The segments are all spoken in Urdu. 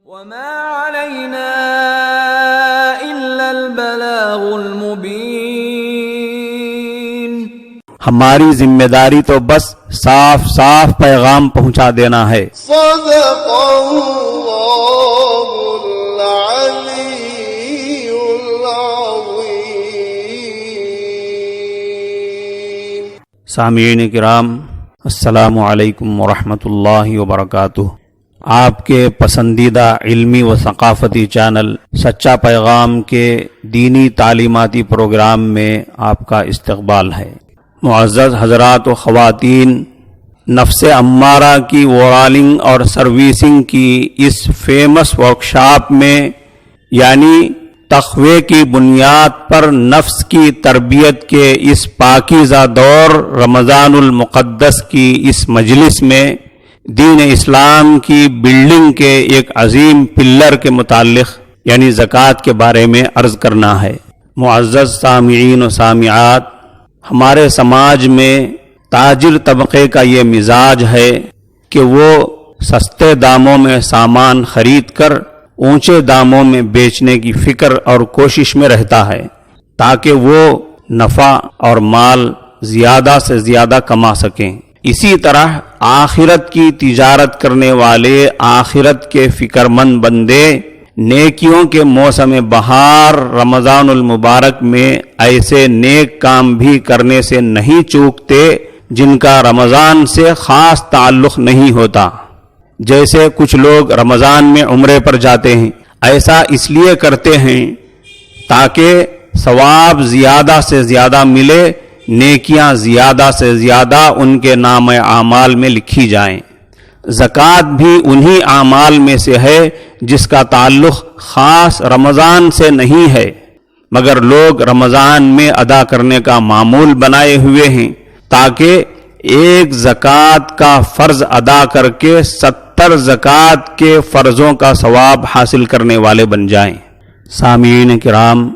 وما علينا إلا البلاغ المبين. ہماری ذمہ داری تو بس صاف صاف پیغام پہنچا دینا ہے. صدق اللہ العلی العظیم. سامعین کرام، السلام علیکم ورحمۃ اللہ وبرکاتہ. آپ کے پسندیدہ علمی و ثقافتی چینل سچا پیغام کے دینی تعلیماتی پروگرام میں آپ کا استقبال ہے. معزز حضرات و خواتین، نفس امارہ کی وارننگ اور سروسنگ کی اس فیمس ورکشاپ میں، یعنی تقوی کی بنیاد پر نفس کی تربیت کے اس پاکیزہ دور رمضان المقدس کی اس مجلس میں دین اسلام کی بلڈنگ کے ایک عظیم پلر کے متعلق یعنی زکوٰۃ کے بارے میں عرض کرنا ہے. معزز سامعین و سامعات، ہمارے سماج میں تاجر طبقے کا یہ مزاج ہے کہ وہ سستے داموں میں سامان خرید کر اونچے داموں میں بیچنے کی فکر اور کوشش میں رہتا ہے تاکہ وہ نفع اور مال زیادہ سے زیادہ کما سکیں. اسی طرح آخرت کی تجارت کرنے والے آخرت کے فکرمند بندے نیکیوں کے موسم بہار رمضان المبارک میں ایسے نیک کام بھی کرنے سے نہیں چوکتے جن کا رمضان سے خاص تعلق نہیں ہوتا. جیسے کچھ لوگ رمضان میں عمرے پر جاتے ہیں، ایسا اس لیے کرتے ہیں تاکہ ثواب زیادہ سے زیادہ ملے، نیکیاں زیادہ سے زیادہ ان کے نام اعمال میں لکھی جائیں. زکوٰۃ بھی انہی اعمال میں سے ہے جس کا تعلق خاص رمضان سے نہیں ہے، مگر لوگ رمضان میں ادا کرنے کا معمول بنائے ہوئے ہیں تاکہ ایک زکوٰۃ کا فرض ادا کر کے 70 زکوٰۃ کے فرضوں کا ثواب حاصل کرنے والے بن جائیں. سامعین کرام،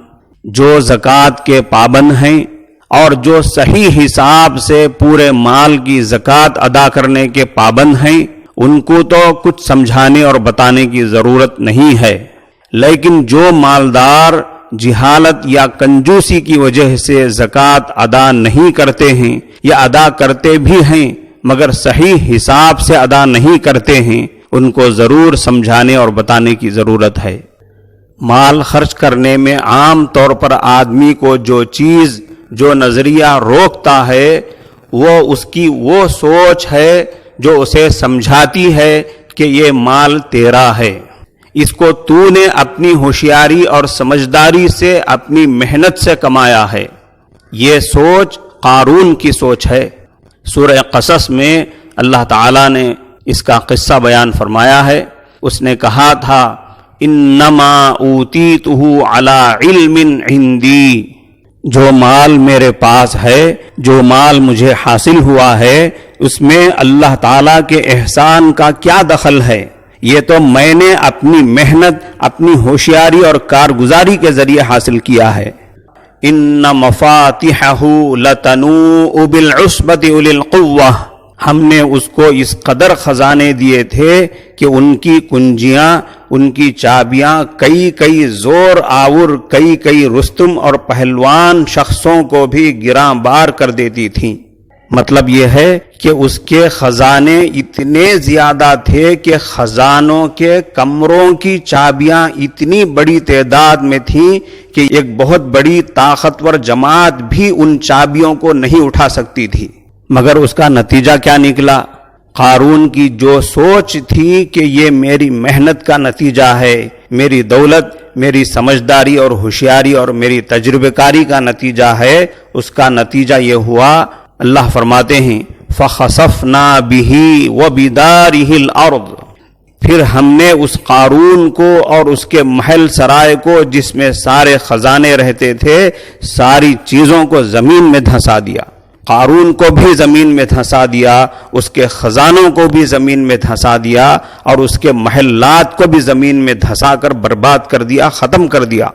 جو زکوٰۃ کے پابند ہیں اور جو صحیح حساب سے پورے مال کی زکوٰۃ ادا کرنے کے پابند ہیں، ان کو تو کچھ سمجھانے اور بتانے کی ضرورت نہیں ہے. لیکن جو مالدار جہالت یا کنجوسی کی وجہ سے زکوٰۃ ادا نہیں کرتے ہیں یا ادا کرتے بھی ہیں مگر صحیح حساب سے ادا نہیں کرتے ہیں، ان کو ضرور سمجھانے اور بتانے کی ضرورت ہے. مال خرچ کرنے میں عام طور پر آدمی کو جو چیز، جو نظریہ روکتا ہے وہ اس کی وہ سوچ ہے جو اسے سمجھاتی ہے کہ یہ مال تیرا ہے، اس کو تو نے اپنی ہوشیاری اور سمجھداری سے اپنی محنت سے کمایا ہے. یہ سوچ قارون کی سوچ ہے. سورہ قصص میں اللہ تعالیٰ نے اس کا قصہ بیان فرمایا ہے. اس نے کہا تھا انما اوتیتہ علی علم عندی، جو مال میرے پاس ہے، جو مال مجھے حاصل ہوا ہے، اس میں اللہ تعالیٰ کے احسان کا کیا دخل ہے؟ یہ تو میں نے اپنی محنت، اپنی ہوشیاری اور کارگزاری کے ذریعے حاصل کیا ہے. ان مفاتحہ لتنوء بالعصبۃ اولی القوہ، ہم نے اس کو اس قدر خزانے دیے تھے کہ ان کی کنجیاں، ان کی چابیاں کئی زور آور، کئی رستم اور پہلوان شخصوں کو بھی گراں بار کر دیتی تھیں. مطلب یہ ہے کہ اس کے خزانے اتنے زیادہ تھے کہ خزانوں کے کمروں کی چابیاں اتنی بڑی تعداد میں تھیں کہ ایک بہت بڑی طاقتور جماعت بھی ان چابیوں کو نہیں اٹھا سکتی تھی. مگر اس کا نتیجہ کیا نکلا؟ قارون کی جو سوچ تھی کہ یہ میری محنت کا نتیجہ ہے، میری دولت، میری سمجھداری اور ہوشیاری اور میری تجربہ کاری کا نتیجہ ہے، اس کا نتیجہ یہ ہوا. اللہ فرماتے ہیں فَخَسَفْنَا بِهِ وَبِدَارِهِ الْأَرْضِ، پھر ہم نے اس قارون کو اور اس کے محل سرائے کو جس میں سارے خزانے رہتے تھے، ساری چیزوں کو زمین میں دھنسا دیا. قارون کو بھی زمین میں دھنسا دیا، اس کے خزانوں کو بھی زمین میں دھنسا دیا اور اس کے محلات کو بھی زمین میں دھنسا کر برباد کر دیا، ختم کر دیا.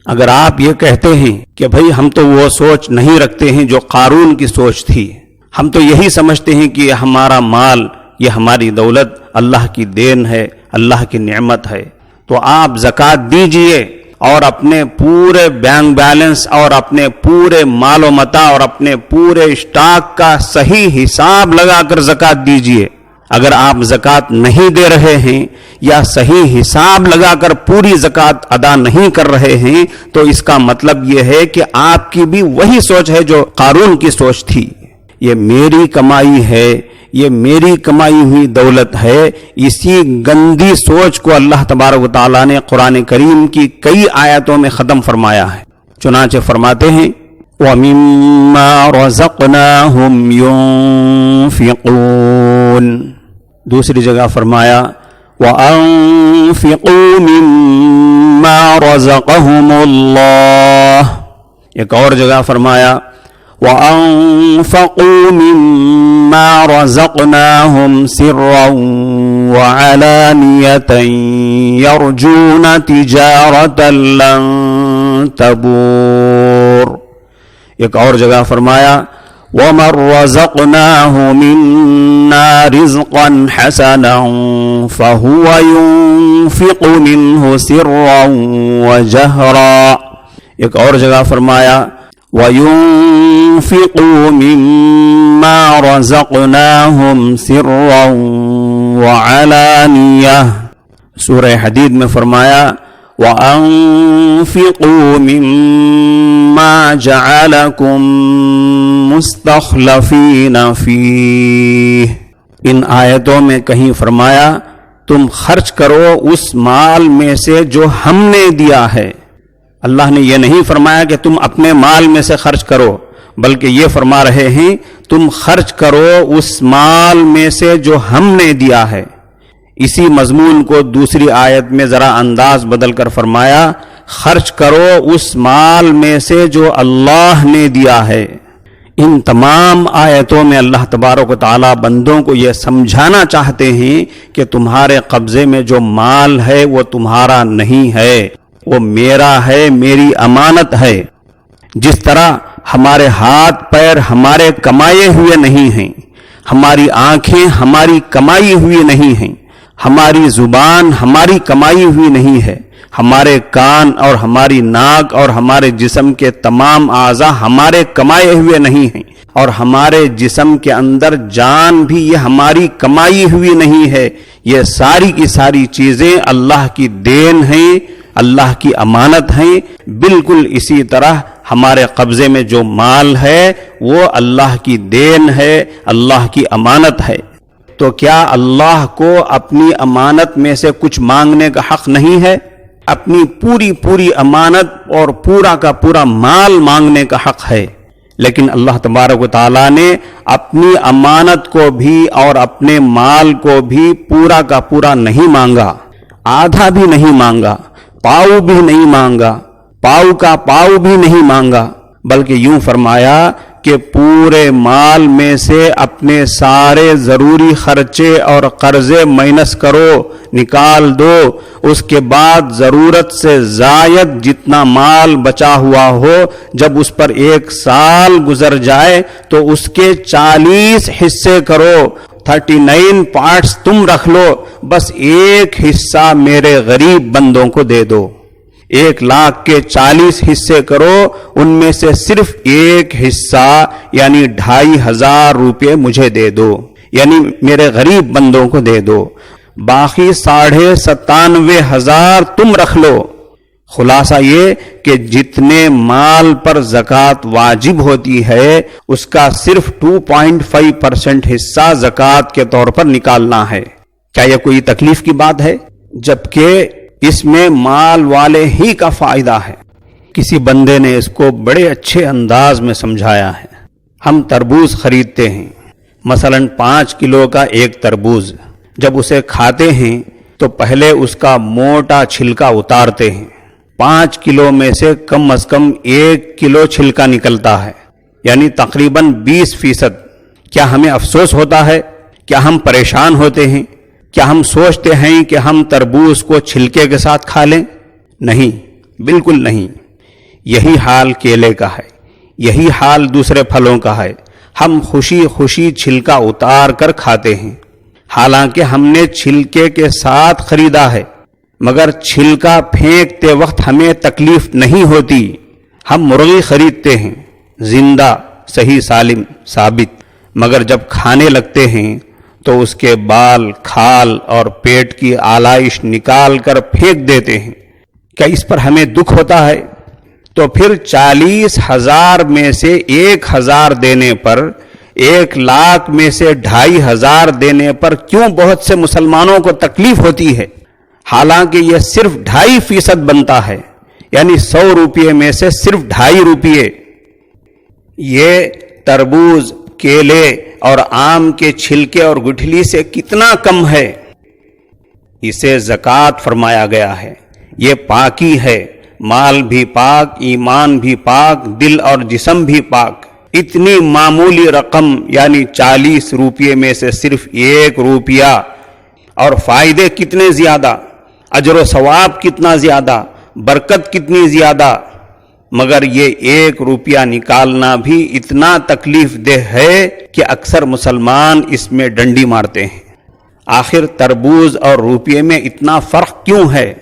اگر آپ یہ کہتے ہیں کہ بھئی ہم تو وہ سوچ نہیں رکھتے ہیں جو قارون کی سوچ تھی، ہم تو یہی سمجھتے ہیں کہ ہمارا مال، یہ ہماری دولت اللہ کی دین ہے، اللہ کی نعمت ہے۔ تو آپ زکوٰۃ دیجئے اور اپنے پورے بینک بیلنس اور اپنے پورے مال و متاع اور اپنے پورے اسٹاک کا صحیح حساب لگا کر زکوٰۃ دیجئے۔ اگر آپ زکوٰۃ نہیں دے رہے ہیں یا صحیح حساب لگا کر پوری زکوٰۃ ادا نہیں کر رہے ہیں تو اس کا مطلب یہ ہے کہ آپ کی بھی وہی سوچ ہے جو قارون کی سوچ تھی، یہ میری کمائی ہے، یہ میری کمائی ہوئی دولت ہے۔ اسی گندی سوچ کو اللہ تبارک و تعالیٰ نے قرآن کریم کی کئی آیتوں میں ختم فرمایا ہے۔ چنانچہ فرماتے ہیں وَمِمَّا رَزَقْنَاهُمْ يُنْفِقُونَ، دوسری جگہ فرمایا وَأَنفِقُوا مِمَّا رَزَقَهُمُ اللَّهُ، ایک اور جگہ فرمایا وَأَنفَقُوا مِمَّا رَزَقْنَاهُمْ سِرًّا وَعَلَانِيَةً يَرْجُونَ تِجَارَةً لَّن تَبُورَ، ایک اور جگہ فرمایا وَمَن رَّزَقْنَاهُ مِنَّا رِزْقًا حَسَنًا فَهُوَ يُنفِقُ مِنْهُ سِرًّا وَجَهْرًا، ایک اور جگہ فرمایا وَيُنفِقُوا مِمَّا رَزَقْنَاهُمْ سِرًّا وَعَلَانِيَةً، سورہ حدید میں فرمایا وَأَنفِقُوا مِمَّا جَعَلَكُم مُّسْتَخْلَفِينَ فِيهِ، ان آیتوں میں کہیں فرمایا تم خرچ کرو اس مال میں سے جو ہم نے دیا ہے۔ اللہ نے یہ نہیں فرمایا کہ تم اپنے مال میں سے خرچ کرو، بلکہ یہ فرما رہے ہیں تم خرچ کرو اس مال میں سے جو ہم نے دیا ہے۔ اسی مضمون کو دوسری آیت میں ذرا انداز بدل کر فرمایا خرچ کرو اس مال میں سے جو اللہ نے دیا ہے۔ ان تمام آیتوں میں اللہ تبارک و تعالیٰ بندوں کو یہ سمجھانا چاہتے ہیں کہ تمہارے قبضے میں جو مال ہے وہ تمہارا نہیں ہے، وہ میرا ہے، میری امانت ہے۔ جس طرح ہمارے ہاتھ پیر ہمارے کمائے ہوئے نہیں ہیں، ہماری آنکھیں ہماری کمائی ہوئی نہیں ہیں، ہماری زبان ہماری کمائی ہوئی نہیں ہے، ہمارے کان اور ہماری ناک اور ہمارے جسم کے تمام اعضاء ہمارے کمائے ہوئے نہیں ہیں، اور ہمارے جسم کے اندر جان بھی یہ ہماری کمائی ہوئی نہیں ہے۔ یہ ساری کی ساری چیزیں اللہ کی دین ہیں، اللہ کی امانت ہیں۔ بالکل اسی طرح ہمارے قبضے میں جو مال ہے وہ اللہ کی دین ہے، اللہ کی امانت ہے۔ تو کیا اللہ کو اپنی امانت میں سے کچھ مانگنے کا حق نہیں ہے؟ اپنی پوری امانت اور پورا کا پورا مال مانگنے کا حق ہے، لیکن اللہ تبارک و تعالیٰ نے اپنی امانت کو بھی اور اپنے مال کو بھی پورا کا پورا نہیں مانگا، آدھا بھی نہیں مانگا، پاؤ بھی نہیں مانگا، پاؤ کا پاؤ بھی نہیں مانگا، بلکہ یوں فرمایا کہ پورے مال میں سے اپنے سارے ضروری خرچے اور قرضے مائنس کرو، نکال دو، اس کے بعد ضرورت سے زائد جتنا مال بچا ہوا ہو جب اس پر 1 سال گزر جائے تو اس کے 40 حصے کرو، 39 پارٹس تم رکھ لو، بس 1 حصہ میرے غریب بندوں کو دے دو۔ 1,00,000 کے 40 حصے کرو، ان میں سے صرف 1 حصہ یعنی 2,500 روپے مجھے دے دو، یعنی میرے غریب بندوں کو دے دو، باقی 97,500 تم رکھ لو۔ خلاصہ یہ کہ جتنے مال پر زکوٰۃ واجب ہوتی ہے اس کا صرف 2.5% حصہ زکوٰۃ کے طور پر نکالنا ہے۔ کیا یہ کوئی تکلیف کی بات ہے؟ جبکہ اس میں مال والے ہی کا فائدہ ہے۔ کسی بندے نے اس کو بڑے اچھے انداز میں سمجھایا ہے۔ ہم تربوز خریدتے ہیں، مثلا 5 کلو کا ایک تربوز، جب اسے کھاتے ہیں تو پہلے اس کا موٹا چھلکا اتارتے ہیں، 5 کلو میں سے کم از کم 1 کلو چھلکا نکلتا ہے، یعنی تقریباً 20%۔ کیا ہمیں افسوس ہوتا ہے؟ کیا ہم پریشان ہوتے ہیں؟ کیا ہم سوچتے ہیں کہ ہم تربوز کو چھلکے کے ساتھ کھا لیں؟ نہیں، بالکل نہیں۔ یہی حال کیلے کا ہے، یہی حال دوسرے پھلوں کا ہے۔ ہم خوشی خوشی چھلکا اتار کر کھاتے ہیں، حالانکہ ہم نے چھلکے کے ساتھ خریدا ہے، مگر چھلکا پھینکتے وقت ہمیں تکلیف نہیں ہوتی۔ ہم مرغی خریدتے ہیں، زندہ، صحیح سالم، ثابت، مگر جب کھانے لگتے ہیں تو اس کے بال، کھال اور پیٹ کی آلائش نکال کر پھینک دیتے ہیں۔ کیا اس پر ہمیں دکھ ہوتا ہے؟ تو پھر 40,000 میں سے 1,000 دینے پر، 1,00,000 میں سے 2,500 دینے پر کیوں بہت سے مسلمانوں کو تکلیف ہوتی ہے؟ حالانکہ یہ صرف 2.5% بنتا ہے، یعنی 100 روپے میں سے صرف 2.5 روپے۔ یہ تربوز، کیلے اور آم کے چھلکے اور گٹھلی سے کتنا کم ہے۔ اسے زکوٰۃ فرمایا گیا ہے۔ یہ پاکی ہے، مال بھی پاک، ایمان بھی پاک، دل اور جسم بھی پاک۔ اتنی معمولی رقم یعنی 40 روپے میں سے صرف 1 روپیہ، اور فائدے کتنے زیادہ، اجر و ثواب کتنا زیادہ، برکت کتنی زیادہ، مگر یہ 1 روپیہ نکالنا بھی اتنا تکلیف دہ ہے کہ اکثر مسلمان اس میں ڈنڈی مارتے ہیں۔ آخر تربوز اور روپیے میں اتنا فرق کیوں ہے؟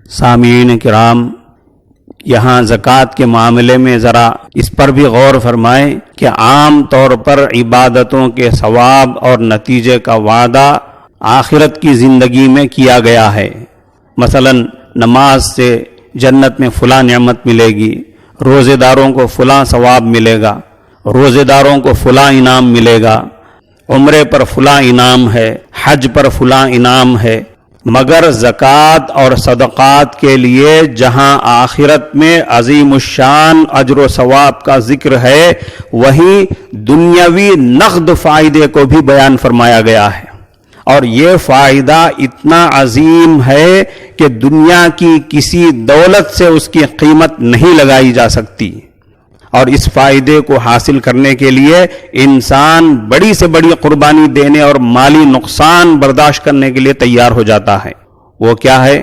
سامعین کرام، یہاں زکوٰۃ کے معاملے میں ذرا اس پر بھی غور فرمائیں کہ عام طور پر عبادتوں کے ثواب اور نتیجے کا وعدہ آخرت کی زندگی میں کیا گیا ہے۔ مثلا نماز سے جنت میں فلاں نعمت ملے گی، روزے داروں کو فلاں ثواب ملے گا، روزے داروں کو فلاں انعام ملے گا، عمرے پر فلاں انعام ہے، حج پر فلاں انعام ہے۔ مگر زکوٰۃ اور صدقات کے لیے جہاں آخرت میں عظیم الشان اجر و ثواب کا ذکر ہے، وہیں دنیاوی نقد فائدے کو بھی بیان فرمایا گیا ہے، اور یہ فائدہ اتنا عظیم ہے کہ دنیا کی کسی دولت سے اس کی قیمت نہیں لگائی جا سکتی، اور اس فائدے کو حاصل کرنے کے لیے انسان بڑی سے بڑی قربانی دینے اور مالی نقصان برداشت کرنے کے لیے تیار ہو جاتا ہے۔ وہ کیا ہے؟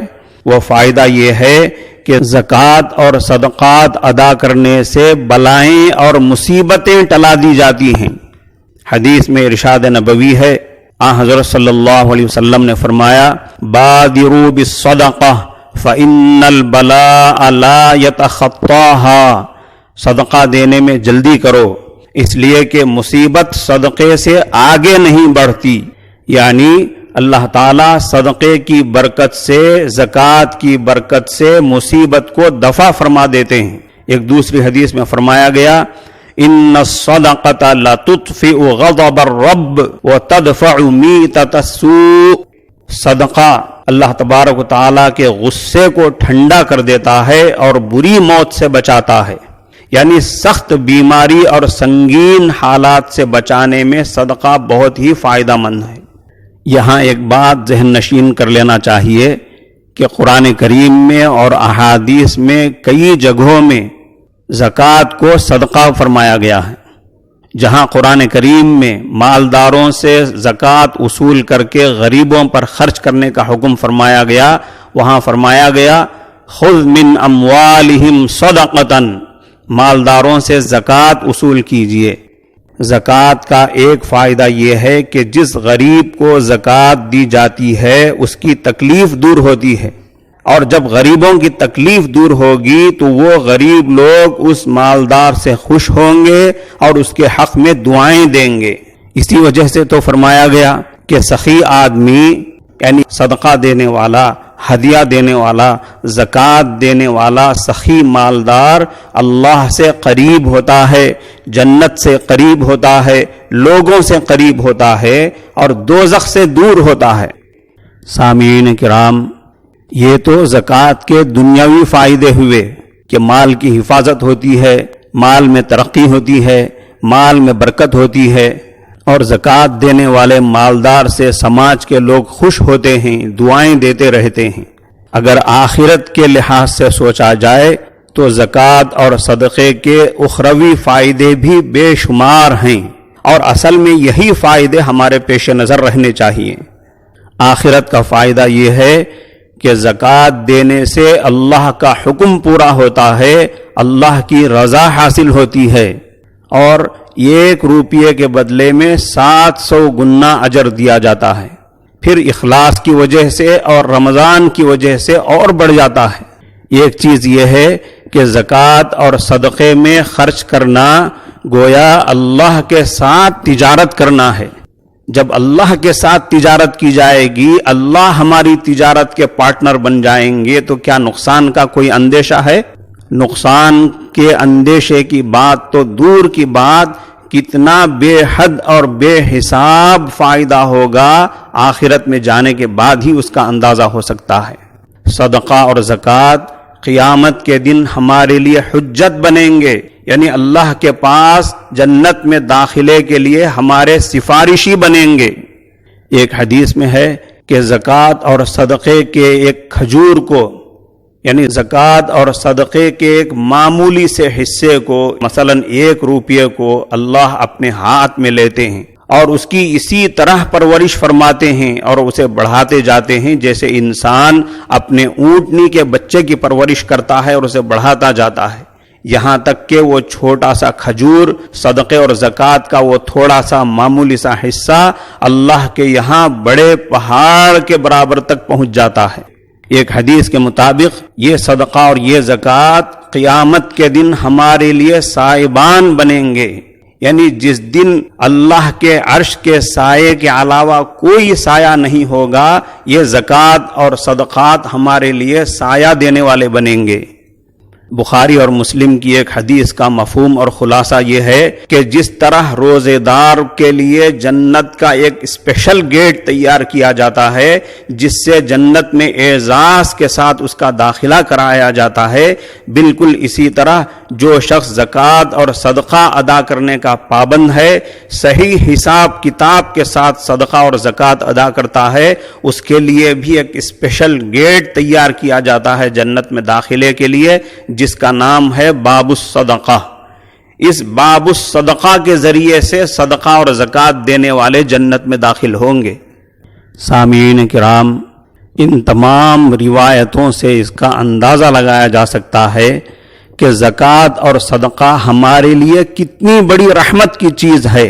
وہ فائدہ یہ ہے کہ زکوٰۃ اور صدقات ادا کرنے سے بلائیں اور مصیبتیں ٹلا دی جاتی ہیں۔ حدیث میں ارشاد نبوی ہے، حضرت صلی اللہ علیہ وسلم نے فرمایا، بادروا بالصدقہ فإن البلاء لا يتخطاها، صدقہ دینے میں جلدی کرو، اس لیے کہ مصیبت صدقے سے آگے نہیں بڑھتی۔ یعنی اللہ تعالیٰ صدقے کی برکت سے، زکوٰۃ کی برکت سے مصیبت کو دفع فرما دیتے ہیں۔ ایک دوسری حدیث میں فرمایا گیا، ان الصدقۃ لتطفئ غضب الرب وتدفع میتۃ السوء، صدقہ اللہ تبارک و تعالیٰ کے غصے کو ٹھنڈا کر دیتا ہے اور بری موت سے بچاتا ہے۔ یعنی سخت بیماری اور سنگین حالات سے بچانے میں صدقہ بہت ہی فائدہ مند ہے۔ یہاں ایک بات ذہن نشین کر لینا چاہیے کہ قرآن کریم میں اور احادیث میں کئی جگہوں میں زکوٰۃ کو صدقہ فرمایا گیا ہے۔ جہاں قرآن کریم میں مالداروں سے زکوٰۃ وصول کر کے غریبوں پر خرچ کرنے کا حکم فرمایا گیا، وہاں فرمایا گیا، خذ من اموالہم صدقۃ، مالداروں سے زکوٰۃ وصول کیجئے۔ زکوٰۃ کا ایک فائدہ یہ ہے کہ جس غریب کو زکوٰۃ دی جاتی ہے اس کی تکلیف دور ہوتی ہے، اور جب غریبوں کی تکلیف دور ہوگی تو وہ غریب لوگ اس مالدار سے خوش ہوں گے اور اس کے حق میں دعائیں دیں گے۔ اسی وجہ سے تو فرمایا گیا کہ سخی آدمی یعنی صدقہ دینے والا، ہدیہ دینے والا، زکوٰۃ دینے والا سخی مالدار اللہ سے قریب ہوتا ہے، جنت سے قریب ہوتا ہے، لوگوں سے قریب ہوتا ہے اور دوزخ سے دور ہوتا ہے۔ سامعین کرام، یہ تو زکوٰۃ کے دنیاوی فائدے ہوئے کہ مال کی حفاظت ہوتی ہے، مال میں ترقی ہوتی ہے، مال میں برکت ہوتی ہے، اور زکوٰۃ دینے والے مالدار سے سماج کے لوگ خوش ہوتے ہیں، دعائیں دیتے رہتے ہیں۔ اگر آخرت کے لحاظ سے سوچا جائے تو زکوٰۃ اور صدقے کے اخروی فائدے بھی بے شمار ہیں، اور اصل میں یہی فائدے ہمارے پیش نظر رہنے چاہیے۔ آخرت کا فائدہ یہ ہے کہ زکوٰۃ دینے سے اللہ کا حکم پورا ہوتا ہے، اللہ کی رضا حاصل ہوتی ہے، اور 1 روپیے کے بدلے میں 700 گنا اجر دیا جاتا ہے. پھر اخلاص کی وجہ سے اور رمضان کی وجہ سے اور بڑھ جاتا ہے. ایک چیز یہ ہے کہ زکوٰۃ اور صدقے میں خرچ کرنا گویا اللہ کے ساتھ تجارت کرنا ہے. جب اللہ کے ساتھ تجارت کی جائے گی، اللہ ہماری تجارت کے پارٹنر بن جائیں گے، تو کیا نقصان کا کوئی اندیشہ ہے؟ نقصان کے اندیشے کی بات تو دور کی بات، کتنا بے حد اور بے حساب فائدہ ہوگا آخرت میں جانے کے بعد ہی اس کا اندازہ ہو سکتا ہے. صدقہ اور زکوٰۃ قیامت کے دن ہمارے لیے حجت بنیں گے، یعنی اللہ کے پاس جنت میں داخلے کے لیے ہمارے سفارشی بنیں گے. ایک حدیث میں ہے کہ زکوٰۃ اور صدقے کے ایک کھجور کو، یعنی زکوٰۃ اور صدقے کے ایک معمولی سے حصے کو، مثلا 1 روپیے کو اللہ اپنے ہاتھ میں لیتے ہیں اور اس کی اسی طرح پرورش فرماتے ہیں اور اسے بڑھاتے جاتے ہیں جیسے انسان اپنے اونٹنی کے بچے کی پرورش کرتا ہے اور اسے بڑھاتا جاتا ہے، یہاں تک کہ وہ چھوٹا سا کھجور صدقے اور زکوٰۃ کا وہ تھوڑا سا معمولی سا حصہ اللہ کے یہاں بڑے پہاڑ کے برابر تک پہنچ جاتا ہے. ایک حدیث کے مطابق یہ صدقہ اور یہ زکوٰۃ قیامت کے دن ہمارے لیے سائبان بنیں گے، یعنی جس دن اللہ کے عرش کے سائے کے علاوہ کوئی سایہ نہیں ہوگا، یہ زکوٰۃ اور صدقات ہمارے لیے سایہ دینے والے بنیں گے. بخاری اور مسلم کی ایک حدیث کا مفہوم اور خلاصہ یہ ہے کہ جس طرح روزے دار کے لیے جنت کا ایک اسپیشل گیٹ تیار کیا جاتا ہے جس سے جنت میں اعزاز کے ساتھ اس کا داخلہ کرایا جاتا ہے، بالکل اسی طرح جو شخص زکوٰۃ اور صدقہ ادا کرنے کا پابند ہے، صحیح حساب کتاب کے ساتھ صدقہ اور زکوٰۃ ادا کرتا ہے، اس کے لیے بھی ایک اسپیشل گیٹ تیار کیا جاتا ہے جنت میں داخلے کے لیے، جس کا نام ہے باب الصدقہ. اس باب الصدقہ کے ذریعے سے صدقہ اور زکوٰۃ دینے والے جنت میں داخل ہوں گے. سامعین کرام، ان تمام روایتوں سے اس کا اندازہ لگایا جا سکتا ہے کہ زکوٰۃ اور صدقہ ہمارے لیے کتنی بڑی رحمت کی چیز ہے،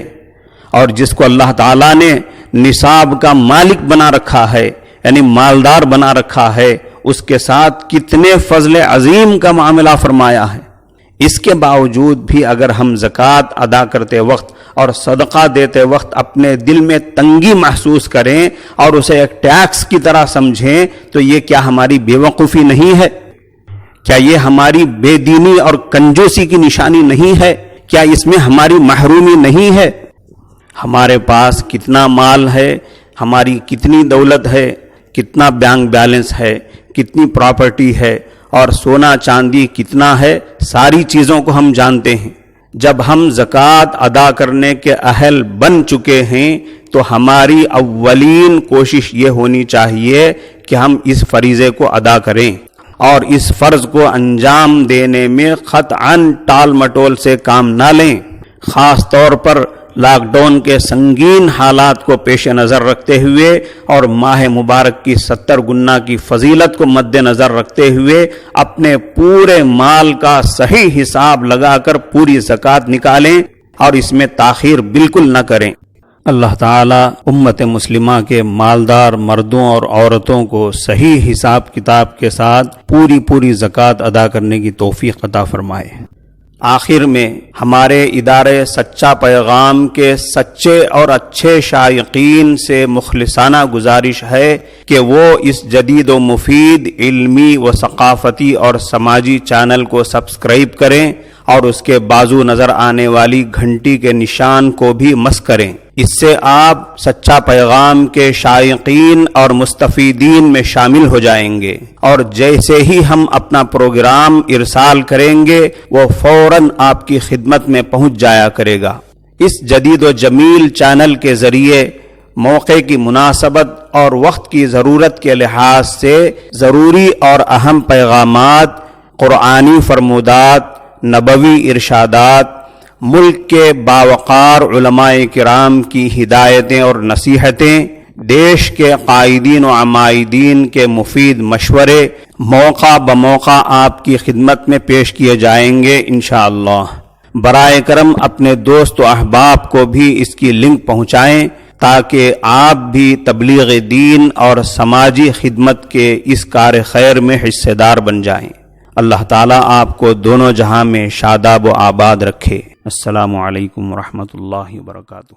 اور جس کو اللہ تعالیٰ نے نصاب کا مالک بنا رکھا ہے، یعنی مالدار بنا رکھا ہے، اس کے ساتھ کتنے فضل عظیم کا معاملہ فرمایا ہے. اس کے باوجود بھی اگر ہم زکوٰۃ ادا کرتے وقت اور صدقہ دیتے وقت اپنے دل میں تنگی محسوس کریں اور اسے ایک ٹیکس کی طرح سمجھیں، تو یہ کیا ہماری بے وقوفی نہیں ہے؟ کیا یہ ہماری بے دینی اور کنجوسی کی نشانی نہیں ہے؟ کیا اس میں ہماری محرومی نہیں ہے؟ ہمارے پاس کتنا مال ہے، ہماری کتنی دولت ہے، کتنا بینک بیلنس ہے، کتنی پراپرٹی ہے اور سونا چاندی کتنا ہے، ساری چیزوں کو ہم جانتے ہیں. جب ہم زکوٰۃ ادا کرنے کے اہل بن چکے ہیں تو ہماری اولین کوشش یہ ہونی چاہیے کہ ہم اس فریضے کو ادا کریں اور اس فرض کو انجام دینے میں قطعاً ٹال مٹول سے کام نہ لیں. خاص طور پر لاک ڈاؤن کے سنگین حالات کو پیش نظر رکھتے ہوئے اور ماہ مبارک کی 70 گنا کی فضیلت کو مد نظر رکھتے ہوئے اپنے پورے مال کا صحیح حساب لگا کر پوری زکوٰۃ نکالیں اور اس میں تاخیر بالکل نہ کریں. اللہ تعالی امت مسلمہ کے مالدار مردوں اور عورتوں کو صحیح حساب کتاب کے ساتھ پوری زکوٰۃ ادا کرنے کی توفیق عطا فرمائے. آخر میں ہمارے ادارے سچا پیغام کے سچے اور اچھے شائقین سے مخلصانہ گزارش ہے کہ وہ اس جدید و مفید علمی و ثقافتی اور سماجی چینل کو سبسکرائب کریں اور اس کے بازو نظر آنے والی گھنٹی کے نشان کو بھی مس کریں. اس سے آپ سچا پیغام کے شائقین اور مستفیدین میں شامل ہو جائیں گے، اور جیسے ہی ہم اپنا پروگرام ارسال کریں گے وہ فوراً آپ کی خدمت میں پہنچ جایا کرے گا. اس جدید و جمیل چینل کے ذریعے موقع کی مناسبت اور وقت کی ضرورت کے لحاظ سے ضروری اور اہم پیغامات، قرآنی فرمودات، نبوی ارشادات، ملک کے باوقار علماء کرام کی ہدایتیں اور نصیحتیں، دیش کے قائدین و عمائدین کے مفید مشورے موقع بموقع آپ کی خدمت میں پیش کیے جائیں گے انشاءاللہ. برائے کرم اپنے دوست و احباب کو بھی اس کی لنک پہنچائیں تاکہ آپ بھی تبلیغ دین اور سماجی خدمت کے اس کار خیر میں حصے دار بن جائیں۔ اللہ تعالیٰ آپ کو دونوں جہاں میں شاداب و آباد رکھے۔ السلام علیکم ورحمۃ اللہ وبرکاتہ۔